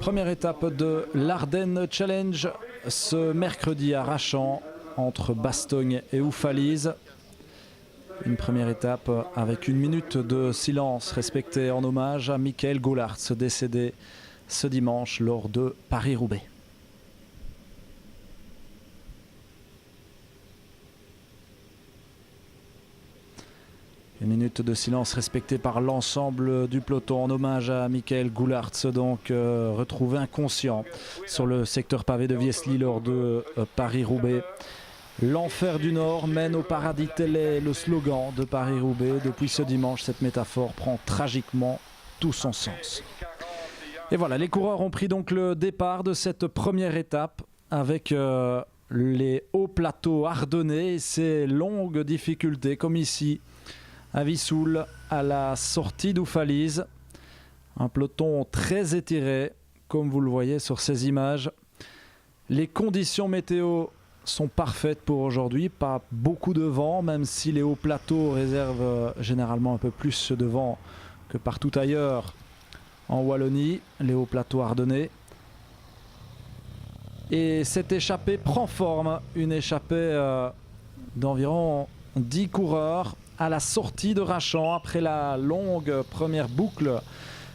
Première étape de l'Ardenne Challenge ce mercredi à Rachan entre Bastogne et Oufalise. Une première étape avec une minute de silence respectée en hommage à Michael Goulart, décédé ce dimanche lors de Paris-Roubaix. Une minute de silence respectée par l'ensemble du peloton en hommage à Michael Goulart, donc retrouvé inconscient sur le secteur pavé de Viesly lors de Paris-Roubaix. L'enfer du Nord mène au paradis, tel est le slogan de Paris-Roubaix. Depuis ce dimanche, cette métaphore prend tragiquement tout son sens. Et voilà, les coureurs ont pris donc le départ de cette première étape avec les hauts plateaux ardennais et ces longues difficultés comme ici à Vesoul, à la sortie d'Oufalise. Un peloton très étiré, comme vous le voyez sur ces images. Les conditions météo sont parfaites pour aujourd'hui, pas beaucoup de vent, même si les hauts plateaux réservent généralement un peu plus de vent que partout ailleurs en Wallonie, les hauts plateaux ardennais. Et cette échappée prend forme, une échappée d'environ 10 coureurs à la sortie de Rachan après la longue première boucle,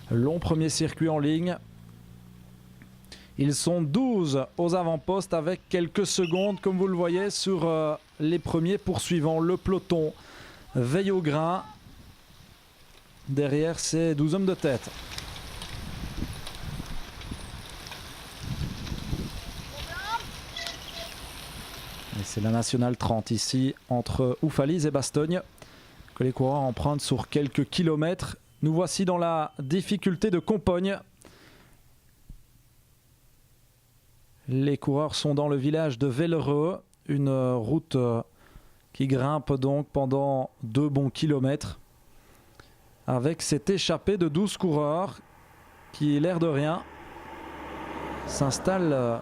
long premier circuit en ligne. Ils sont 12 aux avant-postes avec quelques secondes, comme vous le voyez, sur les premiers poursuivants. Le peloton veille au grain derrière ces 12 hommes de tête. Et c'est la Nationale 30 ici, entre Oufalise et Bastogne, que les coureurs empruntent sur quelques kilomètres. Nous voici dans la difficulté de Compogne. Les coureurs sont dans le village de Vellereux, une route qui grimpe donc pendant 2 bons kilomètres, avec cette échappée de 12 coureurs qui, l'air de rien, s'installe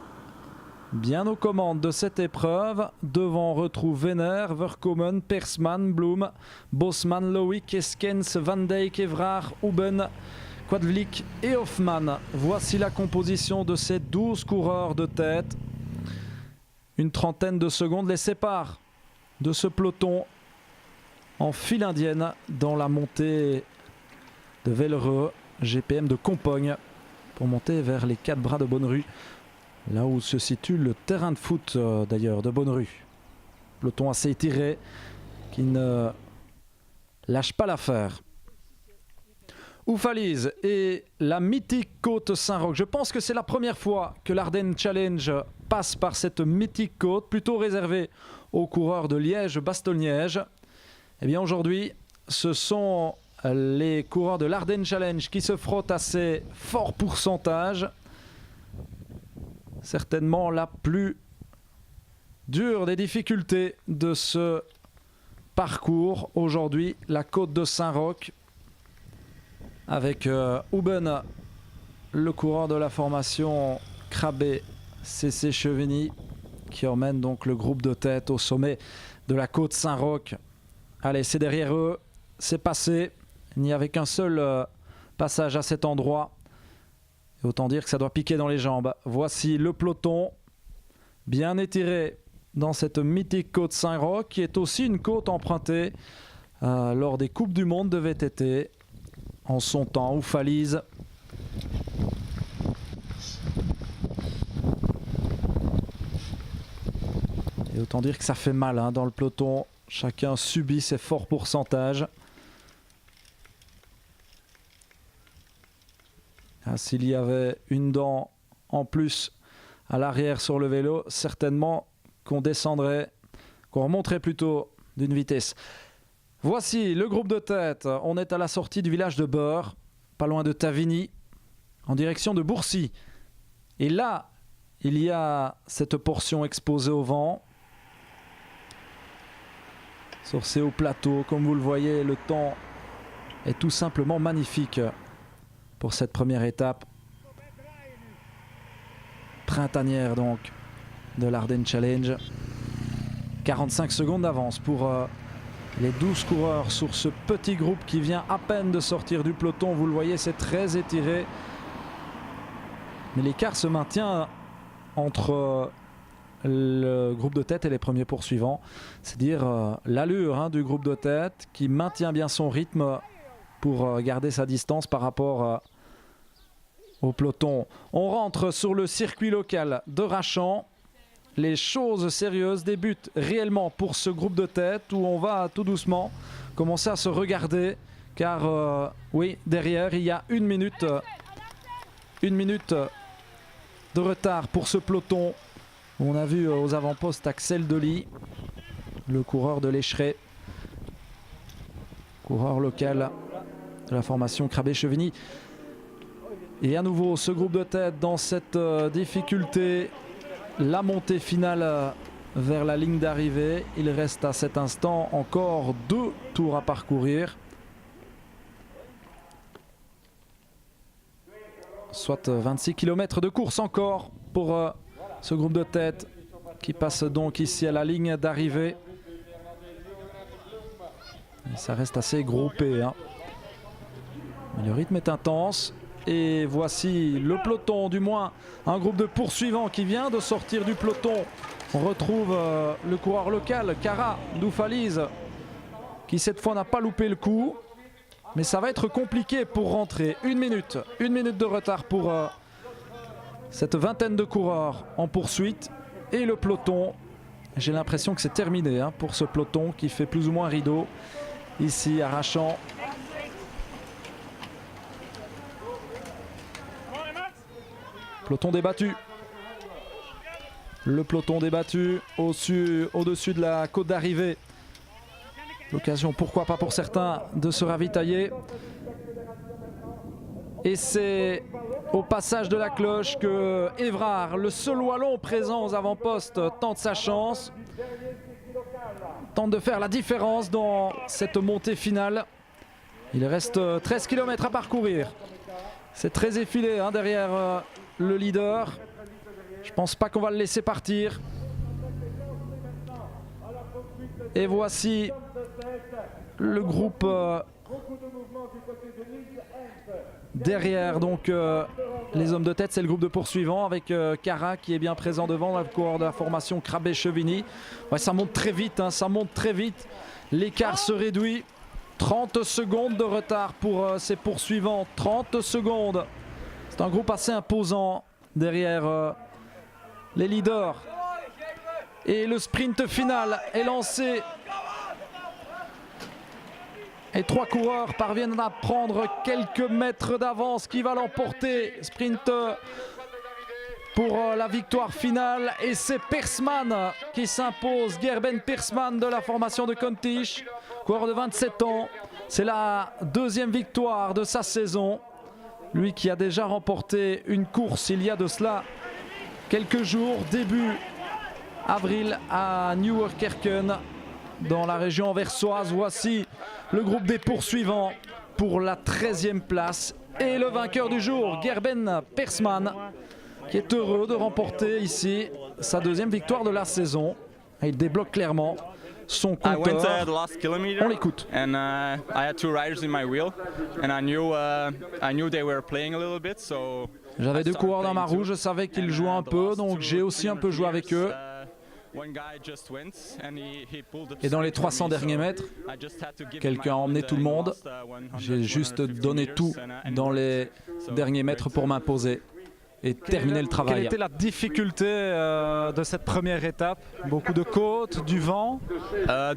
bien aux commandes de cette épreuve. Devant, on retrouve Venner, Verkomen, Persman, Bloom, Bosman, Loïc, Eskens, Van Dijk, Evrard, Huben, Quadvlik et Hoffman. Voici la composition de ces 12 coureurs de tête. Une trentaine de secondes les séparent de ce peloton en file indienne dans la montée de Vellereux, GPM de Compogne, pour monter vers les 4 bras de Bonnerue, là où se situe le terrain de foot d'ailleurs de Bonnerue. Peloton assez étiré qui ne lâche pas l'affaire. Oufalise et la mythique côte Saint-Roch. Je pense que c'est la première fois que l'Ardenne Challenge passe par cette mythique côte, plutôt réservée aux coureurs de Liège-Bastogne-Liège. Eh bien aujourd'hui, ce sont les coureurs de l'Ardenne Challenge qui se frottent à ces forts pourcentages. Certainement la plus dure des difficultés de ce parcours aujourd'hui, la côte de Saint-Roch, avec Huben, le coureur de la formation Crabé CC Chevigny, qui emmène donc le groupe de tête au sommet de la côte Saint-Roch. Allez, c'est derrière eux, c'est passé. Il n'y avait qu'un seul passage à cet endroit. Et autant dire que ça doit piquer dans les jambes. Voici le peloton, bien étiré dans cette mythique côte Saint-Roch, qui est aussi une côte empruntée lors des Coupes du Monde de VTT. En son temps, Oufalise. Et autant dire que ça fait mal dans le peloton. Chacun subit ses forts pourcentages. S'il y avait une dent en plus à l'arrière sur le vélo, certainement qu'on descendrait, qu'on remonterait plutôt d'une vitesse. Voici le groupe de tête. On est à la sortie du village de Beurre, pas loin de Tavigny, en direction de Bourcy. Et là, il y a cette portion exposée au vent. Sur ces hauts plateaux, comme vous le voyez, le temps est tout simplement magnifique pour cette première étape printanière donc de l'Ardenne Challenge. 45 secondes d'avance pour les 12 coureurs sur ce petit groupe qui vient à peine de sortir du peloton. Vous le voyez, c'est très étiré. Mais l'écart se maintient entre le groupe de tête et les premiers poursuivants. C'est dire l'allure du groupe de tête qui maintient bien son rythme pour garder sa distance par rapport au peloton. On rentre sur le circuit local de Rachan. Les choses sérieuses débutent réellement pour ce groupe de tête où on va tout doucement commencer à se regarder car oui, derrière il y a une minute de retard pour ce peloton. On a vu aux avant-postes Axel Delis, le coureur de l'Écheret, coureur local de la formation Crabet-Chevigny. Et à nouveau ce groupe de tête dans cette difficulté, la montée finale vers la ligne d'arrivée. Il reste à cet instant encore 2 tours à parcourir. Soit 26 km de course encore pour ce groupe de tête qui passe donc ici à la ligne d'arrivée. Ça reste assez groupé, hein. Mais le rythme est intense. Et voici le peloton, du moins un groupe de poursuivants qui vient de sortir du peloton. On retrouve le coureur local, Cara Doufaliz, qui cette fois n'a pas loupé le coup. Mais ça va être compliqué pour rentrer. Une minute de retard pour cette vingtaine de coureurs en poursuite. Et le peloton, j'ai l'impression que c'est terminé hein, pour ce peloton qui fait plus ou moins rideau ici à Rachan. Peloton débattu. Le peloton débattu au-dessus de la côte d'arrivée. L'occasion, pourquoi pas pour certains, de se ravitailler. Et c'est au passage de la cloche que Évrard, le seul wallon présent aux avant-postes, tente sa chance. Tente de faire la différence dans cette montée finale. Il reste 13 km à parcourir. C'est très effilé hein, derrière le leader. Je pense pas qu'on va le laisser partir. Et voici le groupe derrière donc les hommes de tête, c'est le groupe de poursuivants avec Cara qui est bien présent devant, le coureur de la formation Crabet-Chevigny. Ouais, ça monte très vite, hein, ça monte très vite. L'écart se réduit. 30 secondes de retard pour ces poursuivants. 30 secondes. C'est un groupe assez imposant derrière les leaders. Et le sprint final est lancé. Et 3 coureurs parviennent à prendre quelques mètres d'avance. Qui va l'emporter? Sprint pour la victoire finale. Et c'est Persman qui s'impose. Gerben Persman de la formation de Kontich. Coureur de 27 ans. C'est la 2e victoire de sa saison. Lui qui a déjà remporté une course il y a de cela quelques jours. Début avril à Nieuwerkerken dans la région anversoise. Voici le groupe des poursuivants pour la 13e place. Et le vainqueur du jour, Gerben Persman, qui est heureux de remporter ici sa 2e victoire de la saison. Et il débloque clairement son compteur. On l'écoute. And I had 2 riders in my wheel and I knew they were playing a little bit, so j'avais 2 coureurs dans ma roue, je savais qu'ils jouaient un peu, donc j'ai aussi un peu joué avec eux. Et dans les 300 derniers mètres, quelqu'un a emmené tout le monde. J'ai juste donné tout dans les derniers mètres pour m'imposer et terminer le travail. Quelle était la difficulté de cette première étape? Beaucoup de côtes, du vent?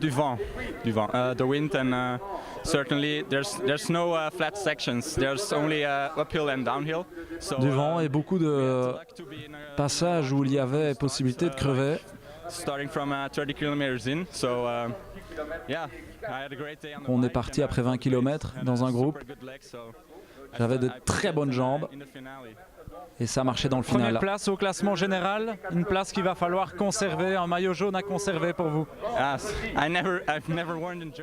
Du vent. The wind and certainly there's no flat sections. There's only uphill and downhill. So, du vent et beaucoup de passages où il y avait possibilité de crever. Starting from 30 km in, so yeah, I had a great day. On est parti après 20 km dans un groupe. J'avais de très bonnes jambes et ça marchait dans le final. Première place au classement général, une place qu'il va falloir conserver, un maillot jaune à conserver pour vous.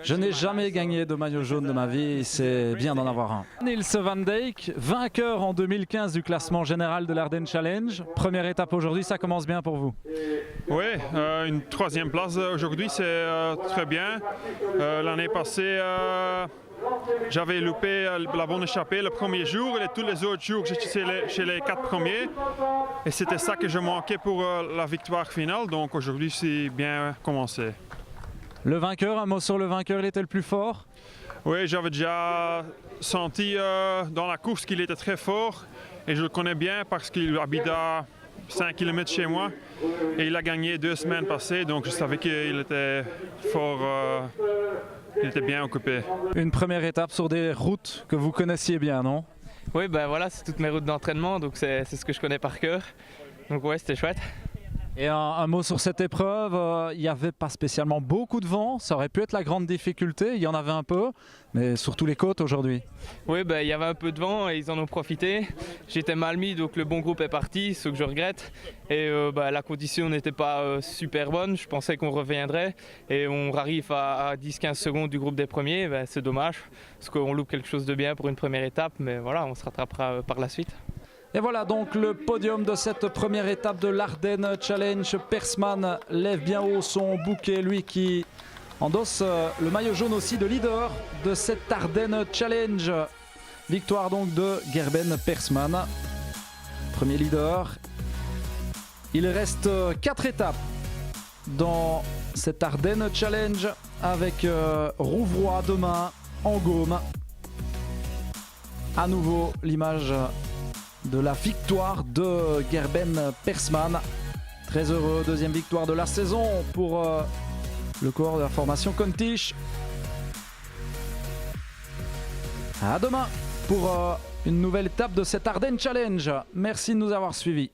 Je n'ai jamais gagné de maillot jaune de ma vie, c'est bien d'en avoir un. Nils Van Dijk, vainqueur en 2015 du classement général de l'Ardenne Challenge. Première étape aujourd'hui, ça commence bien pour vous? Oui, une 3e place aujourd'hui, c'est très bien. L'année passée, j'avais loupé la bonne échappée le premier jour et tous les autres jours j'étais chez les 4 premiers. Et c'était ça que je manquais pour la victoire finale. Donc aujourd'hui, c'est bien commencé. Le vainqueur, un mot sur le vainqueur, il était le plus fort? Oui, j'avais déjà senti dans la course qu'il était très fort. Et je le connais bien parce qu'il habite à 5 km chez moi. Et il a gagné 2 semaines passées, donc je savais qu'il était fort, il était bien occupé. Une première étape sur des routes que vous connaissiez bien, non? Oui, ben voilà, c'est toutes mes routes d'entraînement, donc c'est ce que je connais par cœur. Donc ouais, c'était chouette. Et un mot sur cette épreuve, il n'y avait pas spécialement beaucoup de vent, ça aurait pu être la grande difficulté, il y en avait un peu, mais surtout les côtes aujourd'hui. Oui, ben, il y avait un peu de vent et ils en ont profité. J'étais mal mis, donc le bon groupe est parti, ce que je regrette. Et la condition n'était pas super bonne, je pensais qu'on reviendrait. Et on arrive à 10-15 secondes du groupe des premiers, ben, c'est dommage, parce qu'on loupe quelque chose de bien pour une première étape, mais voilà, on se rattrapera par la suite. Et voilà donc le podium de cette première étape de l'Ardenne Challenge. Persman lève bien haut son bouquet, lui qui endosse le maillot jaune aussi de leader de cette Ardenne Challenge. Victoire donc de Gerben Persman, premier leader. Il reste 4 étapes dans cette Ardenne Challenge avec Rouvroy demain en Gaume. À nouveau l'image de la victoire de Gerben Persman. Très heureux, deuxième victoire de la saison pour le coureur de la formation Contish. À demain pour une nouvelle étape de cette Ardenne Challenge. Merci de nous avoir suivis.